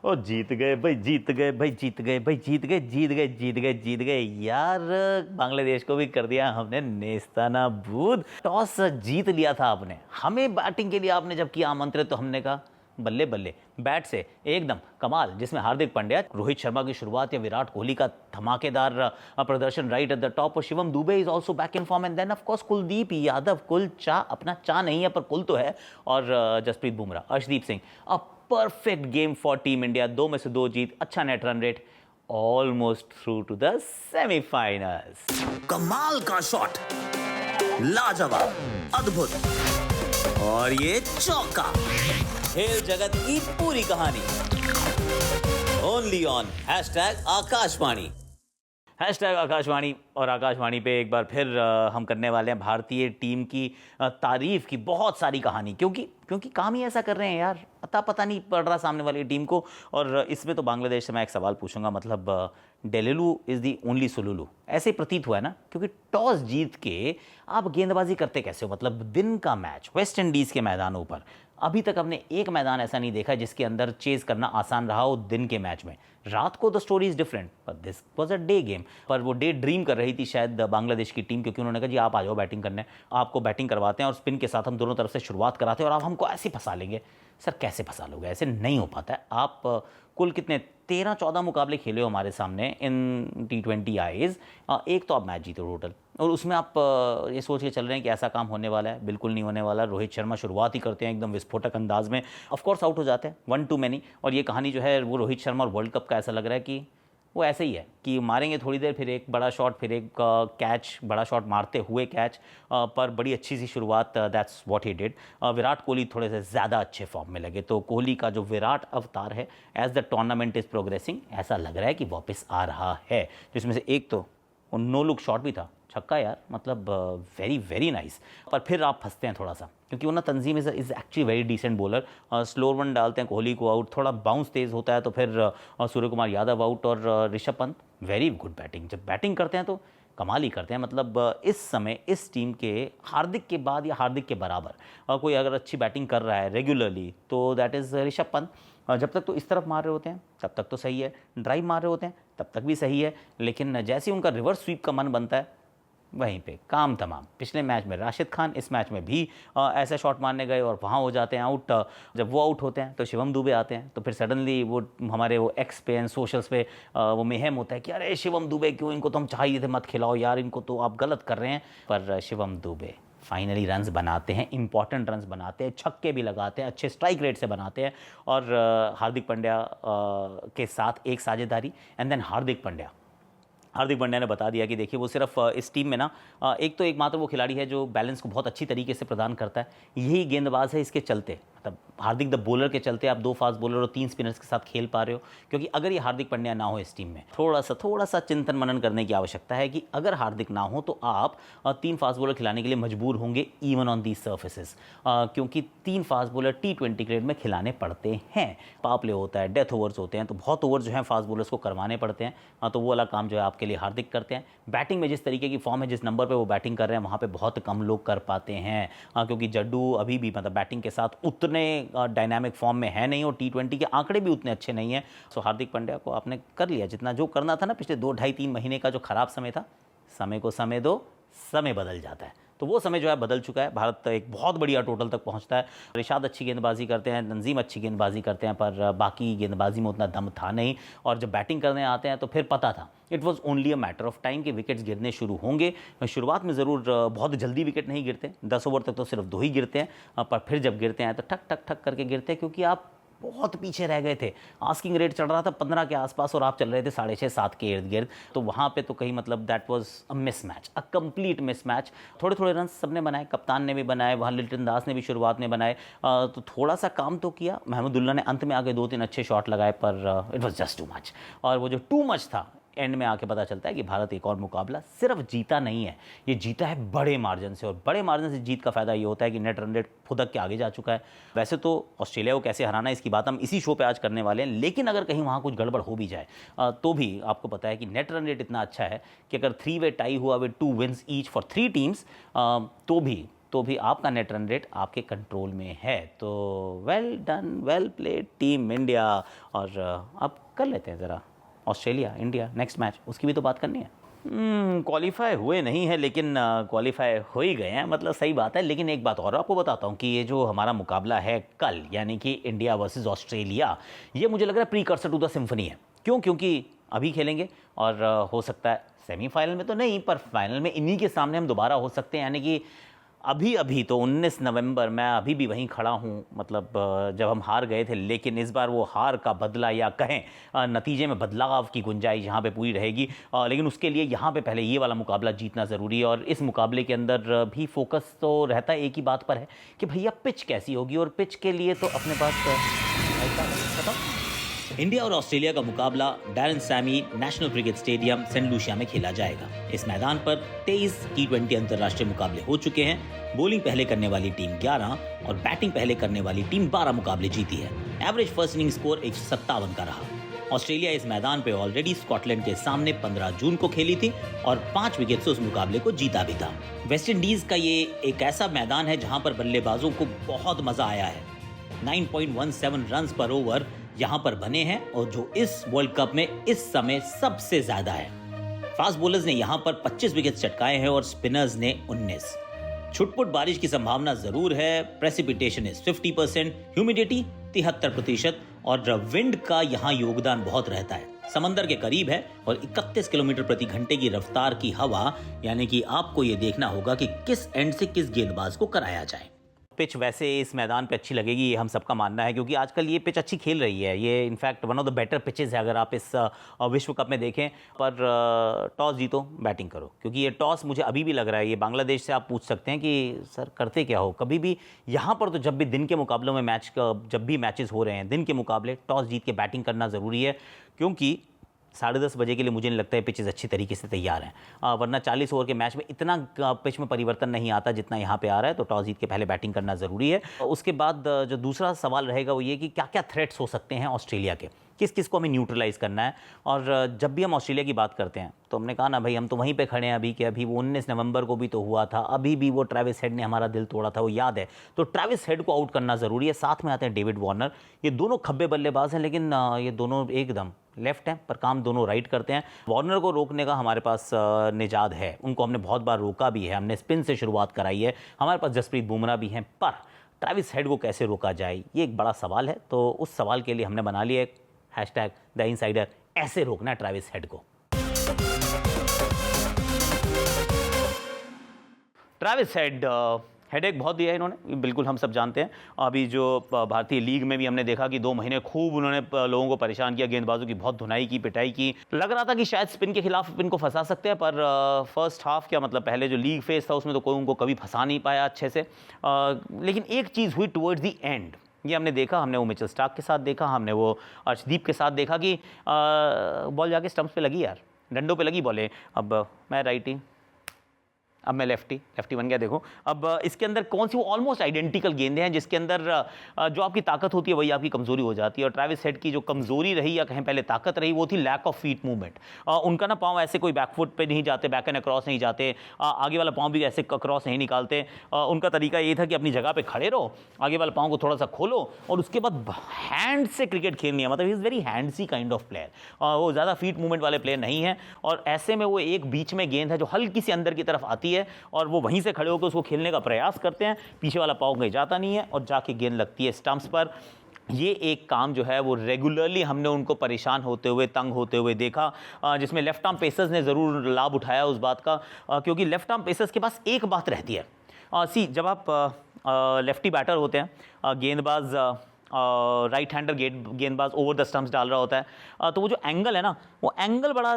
ओ जीत गए भाई, जीत गए भाई, जीत गए भाई, जीत गए, जीत गए, जीत गए, जीत गए यार। बांग्लादेश को भी कर दिया हमने नेस्तानाबूद। टॉस जीत लिया था आपने, हमें बैटिंग के लिए आपने जब किया आमंत्रित तो हमने कहा बल्ले बल्ले, बैट से एकदम कमाल, जिसमें हार्दिक पांड्या, रोहित शर्मा की शुरुआत या विराट कोहली का धमाकेदार प्रदर्शन राइट एट द टॉप, और Shivam Dube is also back in form, and then of course Kuldeep Yadav, Kulcha अपना चा नहीं है पर कुल तो है, और Jasprit Bumrah, Arshdeep Singh. A perfect game for team India, 2 में से 2 जीत, अच्छा net run rate, almost through to the semifinals. कमाल का शॉट, लाजवाब, अद्भुत, और ये चौका। खेल जगत की पूरी कहानी ओनली ऑन #आकाशवाणी। #आकाशवाणी। और आकाशवाणी पे एक बार फिर हम करने वाले हैं भारतीय टीम की तारीफ की बहुत सारी कहानी, क्योंकि काम ही ऐसा कर रहे हैं यार, पता नहीं पड़ रहा सामने वाली टीम को। और इसमें तो बांग्लादेश से मैं एक सवाल पूछूंगा, मतलब डेलेलू इज़ दी ओनली सुलुलू, ऐसे प्रतीत हुआ है ना, क्योंकि टॉस जीत के आप गेंदबाजी करते कैसे हो? मतलब दिन का मैच, वेस्ट इंडीज़ के मैदानों पर अभी तक हमने एक मैदान ऐसा नहीं देखा जिसके अंदर चेज करना आसान रहा हो दिन के मैच में। रात को the story is different, but this was a day game. पर वो डे ड्रीम कर रही थी शायद बांग्लादेश की टीम, क्योंकि उन्होंने कहा जी आप आ जाओ बैटिंग करने, आपको बैटिंग करवाते हैं और स्पिन के साथ हम दोनों तरफ से शुरुआत कराते हैं और आप हमको ऐसे फंसा लेंगे। सर कैसे फंसा लोगे? ऐसे नहीं हो पाता है। आप कुल कितने 13-14 मुकाबले खेले हो हमारे सामने इन T20 आईज, एक तो आप मैच जीते टोटल, और उसमें आप ये सोच के चल रहे हैं कि ऐसा काम होने वाला है। बिल्कुल नहीं होने वाला। रोहित शर्मा शुरुआत ही करते हैं एकदम विस्फोटक अंदाज में, ऑफ कोर्स आउट हो जाते हैं, 1 टू मैनी। और ये कहानी जो है वो रोहित शर्मा और वर्ल्ड कप का ऐसा लग रहा है कि वो ऐसे ही है कि मारेंगे थोड़ी देर, फिर एक बड़ा शॉट, फिर एक कैच, बड़ा शॉट मारते हुए कैच, पर बड़ी अच्छी सी शुरुआत, that's what he did. Virat Kohli थोड़े से ज़्यादा अच्छे फॉर्म में लगे, तो कोहली का जो विराट अवतार है as the tournament is progressing, ऐसा लग रहा है कि वापस आ रहा है। जिसमें से एक तो नो लुक शॉट भी था, छक्का यार, मतलब वेरी वेरी नाइस। पर फिर आप फंसते हैं थोड़ा सा, क्योंकि वो ना Tanzim is actually very decent bowler. Slower one डालते हैं, कोहली को आउट, थोड़ा बाउंस तेज़ होता है तो फिर सूर्य कुमार यादव आउट, और Rishabh Pant very good batting. जब बैटिंग करते हैं तो कमाल ही करते हैं। मतलब इस समय इस टीम के हार्दिक के बाद या हार्दिक के बराबर कोई अगर अच्छी बैटिंग कर रहा है रेगुलरली तो दैट इज़ ऋषभ पंत। जब तक तो इस तरफ मार रहे होते हैं तब तक तो सही है, ड्राइव मार रहे होते हैं तब तक भी सही है, लेकिन जैसे ही उनका रिवर्स स्वीप का मन बनता है वहीं पे काम तमाम। पिछले मैच में राशिद खान, इस मैच में भी ऐसे शॉट मारने गए और वहाँ हो जाते हैं आउट। जब वो आउट होते हैं तो शिवम दुबे आते हैं, तो फिर सडनली वो हमारे वो एक्स पे एंड सोशल्स पे वो मेहम होता है कि अरे शिवम दुबे क्यों, इनको तो हम चाहिए थे, मत खिलाओ यार इनको, तो आप गलत कर रहे हैं। पर शिवम दुबे फाइनली रन्स बनाते हैं, इंपॉर्टेंट रन्स बनाते हैं, छक्के भी लगाते हैं, अच्छे स्ट्राइक रेट से बनाते हैं। और हार्दिक पांड्या के साथ एक साझेदारी, एंड देन हार्दिक पांड्या ने बता दिया कि देखिए वो सिर्फ इस टीम में ना एक तो एकमात्र वो खिलाड़ी है जो बैलेंस को बहुत अच्छी तरीके से प्रदान करता है, यही गेंदबाज है। इसके चलते मतलब हार्दिक द बॉलर के चलते आप 2 फास्ट बॉलर और 3 स्पिनर्स के साथ खेल पा रहे हो, क्योंकि अगर ये हार्दिक पांड्या ना हो इस टीम में, थोड़ा सा चिंतन मनन करने की आवश्यकता है कि अगर हार्दिक ना हो तो आप 3 फास्ट बॉलर खिलाने के लिए मजबूर होंगे, इवन ऑन दीज सर्फेसेस, क्योंकि 3 फास्ट बॉलर T20 क्रिकेट में खिलाने पड़ते हैं। पावर प्ले होता है, डेथ ओवर्स होते हैं, तो बहुत ओवर जो है फास्ट बॉलर्स को करवाने पड़ते हैं। तो वो वाला काम जो है आपके लिए हार्दिक करते हैं। बैटिंग में जिस तरीके की फॉर्म है, जिस नंबर पे वो बैटिंग कर रहे हैं, वहाँ पे बहुत कम लोग कर पाते हैं, क्योंकि जड्डू अभी भी मतलब बैटिंग के साथ उतने डायनामिक फॉर्म में है नहीं, और T20 के आंकड़े भी उतने अच्छे नहीं हैं। सो हार्दिक पांड्या को आपने कर लिया जितना जो करना था ना, पिछले 2 ढाई 3 महीने का जो खराब समय था, समय को समय दो, समय बदल जाता है। तो वो समय जो है बदल चुका है। भारत एक बहुत बढ़िया टोटल तक पहुंचता है। रिशाद अच्छी गेंदबाजी करते हैं, तंजीम अच्छी गेंदबाजी करते हैं, पर बाकी गेंदबाजी में उतना दम था नहीं। और जब बैटिंग करने आते हैं तो फिर पता था, it was only a matter of time कि विकेट्स गिरने शुरू होंगे। शुरुआत में ज़रूर बहुत जल्दी विकेट नहीं गिरते, 10 ओवर तक तो सिर्फ 2 ही गिरते हैं, पर फिर जब गिरते हैं तो ठक ठक ठक करके गिरते हैं, क्योंकि आप बहुत पीछे रह गए थे। आस्किंग रेट चल रहा था 15 के आसपास और आप चल रहे थे 6.5-7 के इर्द गिर्द, तो वहाँ पे तो कहीं मतलब that was a mismatch, a complete mismatch. थोड़े थोड़े रन सबने बनाए, कप्तान ने भी बनाए, वहाँ लिटन दास ने भी शुरुआत में बनाए, तो थोड़ा सा काम तो किया। महमूदुल्लाह ने अंत में आके 2-3 अच्छे शॉट लगाए, पर it was just too much. और वो जो टू मच था, एंड में आके पता चलता है कि भारत एक और मुकाबला सिर्फ जीता नहीं है, ये जीता है बड़े मार्जिन से। और बड़े मार्जिन से जीत का फायदा ये होता है कि नेट रन रेट फुदक के आगे जा चुका है। वैसे तो ऑस्ट्रेलिया को कैसे हराना है इसकी बात हम इसी शो पे आज करने वाले हैं, लेकिन अगर कहीं वहाँ कुछ गड़बड़ हो भी जाए तो भी आपको पता है कि नेट रन रेट इतना अच्छा है कि अगर 3 वे टाई हुआ with 2 wins each for 3 teams, तो भी तो भी आपका नेट रन रेट आपके कंट्रोल में है। तो well done, well played team India. और अब कर लेते हैं ज़रा ऑस्ट्रेलिया इंडिया नेक्स्ट मैच, उसकी भी तो बात करनी है। क्वालिफाई हुए नहीं है लेकिन क्वालिफाई हो ही गए हैं, मतलब सही बात है। लेकिन एक बात और आपको बताता हूँ कि ये जो हमारा मुकाबला है कल, यानी कि इंडिया वर्सेस ऑस्ट्रेलिया, ये मुझे लग रहा है प्रीकर्सर टू द सिम्फनी है। क्यों? क्योंकि अभी खेलेंगे और हो सकता है सेमीफाइनल में तो नहीं, पर फाइनल में इन्हीं के सामने हम दोबारा हो सकते हैं। यानी कि अभी तो 19 नवंबर, मैं अभी भी वहीं खड़ा हूँ, मतलब जब हम हार गए थे, लेकिन इस बार वो हार का बदला या कहें नतीजे में बदलाव की गुंजाइश यहाँ पे पूरी रहेगी। लेकिन उसके लिए यहाँ पे पहले ये वाला मुकाबला जीतना ज़रूरी है। और इस मुकाबले के अंदर भी फोकस तो रहता है एक ही बात पर है कि भैया पिच कैसी होगी, और पिच के लिए तो अपने पास इंडिया और ऑस्ट्रेलिया का मुकाबला Darren Sammy National Cricket Stadium Saint Lucia में खेला जाएगा। इस मैदान पर 23 T20 अंतर्राष्ट्रीय मुकाबले हो चुके हैं। बॉलिंग पहले करने वाली टीम 11 और बैटिंग पहले करने वाली टीम 12 मुकाबले जीती है। एवरेज फर्स्ट इनिंग स्कोर 157 का रहा। ऑस्ट्रेलिया इस मैदान पे ऑलरेडी स्कॉटलैंड के सामने 15 जून को खेली थी और 5 विकेट से उस मुकाबले को जीता भी था। वेस्ट इंडीज का ये एक ऐसा मैदान है जहां पर बल्लेबाजों को बहुत मजा आया है। 9.17 रन पर ओवर यहां पर बने हैं, और जो इस वर्ल्ड कप में इस समय सबसे ज्यादा है। फास्ट बॉलर्स ने यहां पर 25 विकेट चटकाए हैं और स्पिनर्स ने 19। छुटपुट बारिश की संभावना जरूर है। प्रेसिपिटेशन इज 50%, ह्यूमिडिटी 73% और विंड का यहां योगदान बहुत रहता है। समंदर के करीब है और 31 किलोमीटर प्रति घंटे की रफ्तार की हवा, यानी कि आपको ये देखना होगा कि किस एंड से किस गेंदबाज को कराया जाए। पिच वैसे इस मैदान पे अच्छी लगेगी, ये हम सबका मानना है, क्योंकि आजकल ये पिच अच्छी खेल रही है। ये in fact one of the better pitches है अगर आप इस विश्व कप में देखें। पर टॉस जीतो, बैटिंग करो, क्योंकि ये टॉस मुझे अभी भी लग रहा है, ये बांग्लादेश से आप पूछ सकते हैं कि सर करते क्या हो। कभी भी यहाँ पर तो जब भी दिन के मुकाबलों में जब भी मैचेस हो रहे हैं दिन के मुकाबले, टॉस जीत के बैटिंग करना ज़रूरी है, क्योंकि 10:30 बजे के लिए मुझे नहीं लगता है पिचेस अच्छी तरीके से तैयार हैं। वरना 40 ओवर के मैच में इतना पिच में परिवर्तन नहीं आता जितना यहाँ पे आ रहा है। तो टॉस जीत के पहले बैटिंग करना ज़रूरी है। उसके बाद जो दूसरा सवाल रहेगा वो ये कि क्या क्या थ्रेट्स हो सकते हैं ऑस्ट्रेलिया के, किस किस को हमें न्यूट्रलाइज़ करना है। और जब भी हम ऑस्ट्रेलिया की बात करते हैं तो हमने कहा ना भाई, हम तो वहीं पे खड़े हैं अभी, कि अभी वो 19 नवंबर को भी तो हुआ था, अभी भी वो ट्रेविस हेड ने हमारा दिल तोड़ा था, वो याद है। तो ट्रेविस हेड को आउट करना ज़रूरी है। साथ में आते हैं डेविड वार्नर। ये दोनों खब्बे बल्लेबाज हैं, लेकिन ये दोनों एकदम लेफ्ट हैं पर काम दोनों राइट करते हैं। वार्नर को रोकने का हमारे पास निजाद है, उनको हमने बहुत बार रोका भी है, हमने स्पिन से शुरुआत कराई है, हमारे पास जसप्रीत बुमराह भी हैं। पर ट्रेविस हेड को कैसे रोका जाए, ये एक बड़ा सवाल है। तो उस सवाल के लिए हमने बना लिया एक हैशटैग द इनसाइडर, ऐसे रोकना है ट्रेविस हेड को। ट्रेविस हेड हेडेक बहुत दिया है इन्होंने, बिल्कुल हम सब जानते हैं। अभी जो भारतीय लीग में भी हमने देखा कि 2 महीने खूब उन्होंने लोगों को परेशान किया, गेंदबाजों की बहुत धुनाई की, पिटाई की। लग रहा था कि शायद स्पिन के खिलाफ इनको फंसा सकते हैं, पर फर्स्ट हाफ क्या मतलब पहले जो लीग फेज था उसमें तो कोई उनको कभी फंसा नहीं पाया अच्छे से। लेकिन एक चीज़ हुई टुवर्ड्स दी एंड, ये हमने देखा, हमने वो मिचेल स्टार्क के साथ देखा, हमने वो अर्शदीप के साथ देखा कि बॉल जाके स्टंप्स पे लगी यार, डंडों पे लगी बॉलें। अब मैं राइटी, अब मैं लेफ्टी बन गया। देखो अब इसके अंदर कौन सी वो ऑलमोस्ट आइडेंटिकल गेंदें हैं जिसके अंदर जो आपकी ताकत होती है वही आपकी कमजोरी हो जाती है। और ट्रेविस हेड की जो कमजोरी रही या कहें पहले ताकत रही वो थी लैक ऑफ फीट मूवमेंट। उनका ना पाँव ऐसे कोई बैकफुट पे नहीं जाते, बैक एंड अक्रॉस नहीं जाते, आगे वाला पाँव भी ऐसे अक्रॉस नहीं निकालते। उनका तरीका ये था कि अपनी जगह पर खड़े रहो, आगे वाला पाँव को थोड़ा सा खोलो और उसके बाद हैंड से क्रिकेट खेलनी है। मतलब he is very handsy kind of player, वो ज़्यादा फीट मूवमेंट वाले प्लेयर नहीं है। और ऐसे में वो एक बीच में गेंद है जो हल्की सी अंदर की तरफ आती है और वो वहीं से खड़े होकर उसको खेलने का प्रयास करते हैं, पीछे वाला पाँव कहीं जाता नहीं है और जाके गेंद लगती है स्टंप्स पर। ये एक काम जो है वो रेगुलरली हमने उनको परेशान होते हुए, तंग होते हुए देखा, जिसमें लेफ्ट आर्म पेसर्स ने ज़रूर लाभ उठाया उस बात का, क्योंकि लेफ्ट आर्म पेसर्स के पास एक बात रहती है। जब आप लेफ्टी बैटर होते हैं, गेंदबाज राइट हैंडर गेंदबाज ओवर द स्टंप्स डाल रहा होता है, तो वो जो एंगल है ना, वो एंगल बड़ा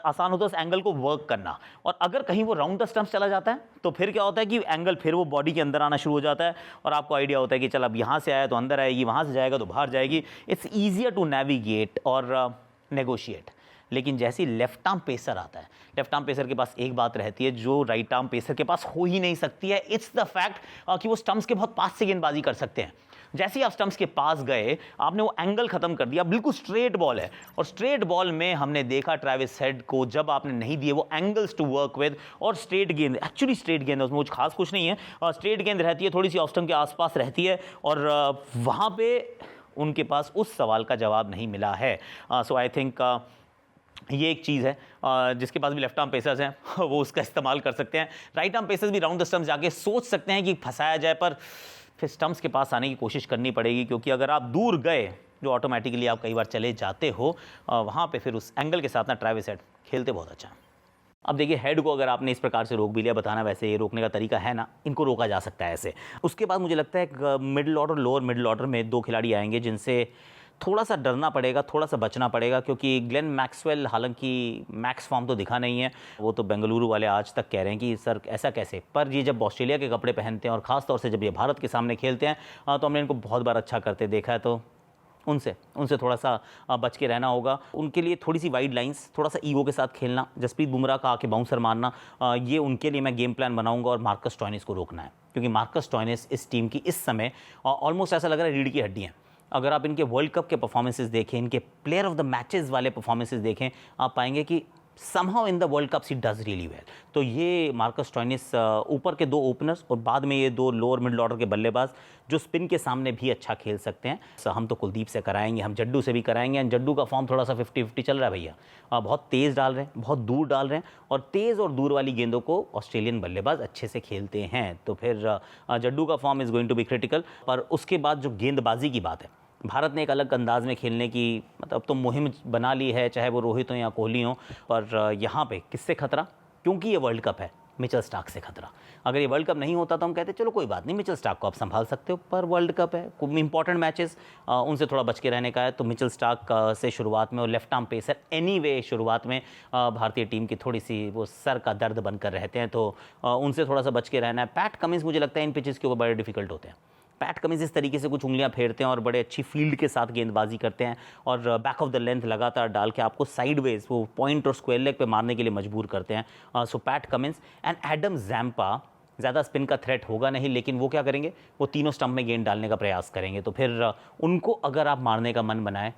आसान होता है उस एंगल को वर्क करना। और अगर कहीं वो राउंड द स्टंप्स चला जाता है तो फिर क्या होता है कि एंगल फिर वो बॉडी के अंदर आना शुरू हो जाता है और आपको आइडिया होता है कि चल अब यहाँ से आया तो अंदर आएगी, वहाँ से जाएगा तो बाहर जाएगी। इट्स ईजियर टू नेविगेट और नेगोशिएट। लेकिन जैसे लेफ्ट आर्म पेसर आता है, लेफ्ट आर्म पेसर के पास एक बात रहती है जो राइट आर्म पेसर के पास हो ही नहीं सकती है। इट्स द फैक्ट कि वो स्टंप्स के बहुत पास से गेंदबाजी कर सकते हैं। जैसे ही आप स्टंप्स के पास गए, आपने वो एंगल खत्म कर दिया, बिल्कुल स्ट्रेट बॉल है, और स्ट्रेट बॉल में हमने देखा ट्रेविस हेड को जब आपने नहीं दिए वो एंगल्स टू वर्क विद, और स्ट्रेट गेंद, एक्चुअली स्ट्रेट गेंद है, उसमें कुछ खास नहीं है, स्ट्रेट गेंद रहती है, थोड़ी सी ऑफ स्टंप के आसपास रहती है, और वहाँ पे उनके पास उस सवाल का जवाब नहीं मिला है। सो आई थिंक ये एक चीज़ है, जिसके पास भी लेफ्ट आर्म पेसर्स हैं वो उसका इस्तेमाल कर सकते हैं। राइट आर्म पेसर्स भी राउंड द स्टंप्स जाके सोच सकते हैं कि फंसाया जाए, पर फिर स्टंप्स के पास आने की कोशिश करनी पड़ेगी, क्योंकि अगर आप दूर गए, जो ऑटोमेटिकली आप कई बार चले जाते हो, वहाँ पे फिर उस एंगल के साथ ना ट्रेविस हेड खेलते बहुत अच्छा है। अब देखिए, हेड को अगर आपने इस प्रकार से रोक भी लिया, बताना वैसे ये रोकने का तरीका है ना, इनको रोका जा सकता है ऐसे। उसके बाद मुझे लगता है middle order, lower middle order में 2 खिलाड़ी आएंगे जिनसे थोड़ा सा डरना पड़ेगा, थोड़ा सा बचना पड़ेगा, क्योंकि ग्लेन मैक्सवेल हालांकि मैक्स फॉर्म तो दिखा नहीं है, वो तो बेंगलुरु वाले आज तक कह रहे हैं कि सर ऐसा कैसे, पर ये जब ऑस्ट्रेलिया के कपड़े पहनते हैं और ख़ास तौर से जब ये भारत के सामने खेलते हैं तो हमने इनको बहुत बार अच्छा करते देखा है, तो उनसे थोड़ा सा बच के रहना होगा। उनके लिए थोड़ी सी वाइड लाइंस, थोड़ा सा ईगो के साथ खेलना, जसप्रीत बुमराह का आके बाउंसर मारना, ये उनके लिए मैं गेम प्लान बनाऊंगा, और मार्कस स्टोइनिस को रोकना है, क्योंकि मार्कस स्टोइनिस इस टीम की इस समय ऑलमोस्ट ऐसा लग रहा है रीढ़ की हड्डी है। अगर आप इनके वर्ल्ड कप के परफॉर्मेंसेस देखें, इनके प्लेयर ऑफ द मैचेस वाले परफॉर्मेंसेस देखें, आप पाएंगे कि somehow in the world cup he does really well. तो ये मार्कस स्टोइनिस, ऊपर के 2 ओपनर्स और बाद में ये 2 लोअर मिडिल ऑर्डर के बल्लेबाज जो स्पिन के सामने भी अच्छा खेल सकते हैं। हम तो कुलदीप से कराएंगे, हम जड्डू से भी कराएंगे, एंड जड्डू का फॉर्म थोड़ा सा 50-50 चल रहा है भैया, बहुत तेज़ डाल रहे हैं, बहुत दूर डाल रहे हैं, और तेज़ और दूर वाली गेंदों को ऑस्ट्रेलियन बल्लेबाज अच्छे से खेलते हैं, तो फिर जड्डू का form is going to be critical. पर उसके बाद जो गेंदबाजी की बात है, भारत ने एक अलग अंदाज में खेलने की मतलब तो मुहिम बना ली है, चाहे वो रोहित हो या कोहली हो, और यहाँ पे किससे खतरा, क्योंकि ये वर्ल्ड कप है, मिचेल स्टार्क से खतरा। अगर ये वर्ल्ड कप नहीं होता तो हम कहते चलो कोई बात नहीं, मिचेल स्टार्क को आप संभाल सकते हो, पर वर्ल्ड कप है, कोई इंपॉर्टेंट मैचेस उनसे थोड़ा बच के रहने का है, तो मिचेल स्टार्क से शुरुआत में, और लेफ्ट आर्म पेसर एनीवे शुरुआत में भारतीय टीम की थोड़ी सी वो सर का दर्द बनकर रहते हैं, तो उनसे थोड़ा सा बच के रहना है। पैट कमिंस मुझे लगता है इन पिचेस के ऊपर बड़े डिफिकल्ट होते हैं। पैट कमिंस इस तरीके से कुछ उंगलियां फेरते हैं और बड़े अच्छी फील्ड के साथ गेंदबाजी करते हैं, और बैक ऑफ द लेंथ लगातार डाल के आपको साइडवेज वो पॉइंट और स्क्वायर लेग पे मारने के लिए मजबूर करते हैं। So Pat Cummins and Adam Zampa, ज़्यादा स्पिन का थ्रेट होगा नहीं, लेकिन वो क्या करेंगे, वो तीनों स्टंप में गेंद डालने का प्रयास करेंगे, तो फिर उनको अगर आप मारने का मन बनाए,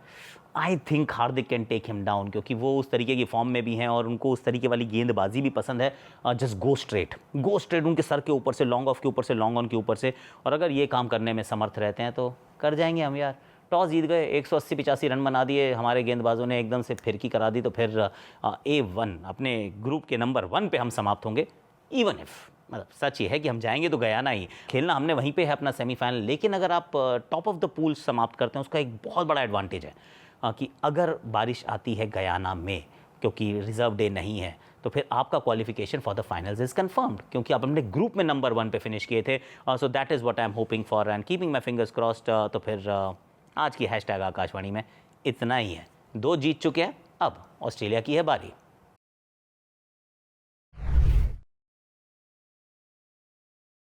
I think Hardik can take him down, क्योंकि वो उस तरीके की फॉर्म में भी हैं और उनको उस तरीके वाली गेंदबाजी भी पसंद है। जस्ट गो स्ट्रेट उनके सर के ऊपर से, लॉन्ग ऑफ के ऊपर से, लॉन्ग ऑन के ऊपर से, और अगर ये काम करने में समर्थ रहते हैं तो कर जाएंगे हम यार। टॉस जीत गए, 180-85 रन बना दिए हमारे गेंदबाजों ने, एकदम से फिरकी करा दी, तो फिर A1 अपने ग्रुप के नंबर 1 पे हम समाप्त होंगे। इवन इफ मतलब सच ये है कि हम जाएंगे तो गयाना ही, खेलना हमने वहीं पे है अपना सेमीफाइनल, लेकिन अगर आप टॉप ऑफ द पूल समाप्त करते हैं, उसका एक बहुत बड़ा एडवांटेज है कि अगर बारिश आती है गयाना में, क्योंकि रिजर्व डे नहीं है, तो फिर आपका qualification for the finals is confirmed, क्योंकि आप अपने ग्रुप में नंबर 1 पे फिनिश किए थे। So that is what I am hoping for and keeping my fingers crossed. तो फिर आज की हैशटैग आकाशवाणी में इतना ही है। 2 जीत चुके हैं, अब ऑस्ट्रेलिया की है बारी।